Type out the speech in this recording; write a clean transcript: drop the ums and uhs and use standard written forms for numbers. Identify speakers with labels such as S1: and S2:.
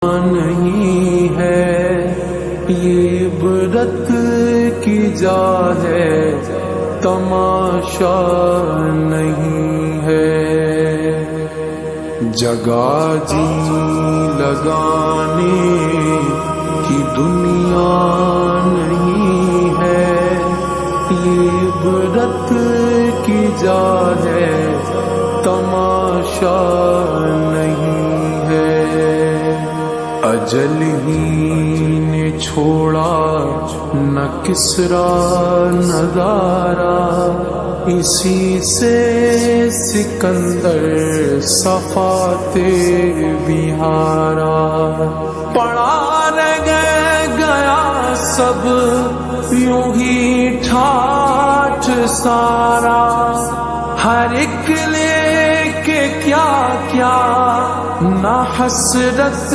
S1: نہیں ہے یہ عبرت کی جا ہے، تماشا نہیں ہے۔ جگہ جی لگانے کی دنیا نہیں ہے، یہ عبرت کی جا ہے، تماشا نہیں ہے۔ اجل ہی نے چھوڑا نہ کسریٰ نہ دارا، اسی سے سکندر صفاتے بہارا۔ پڑا رہ گیا سب یوں ہی ٹھاٹھ سارا، ہر ایک لے کے کیا کیا نہ حسرت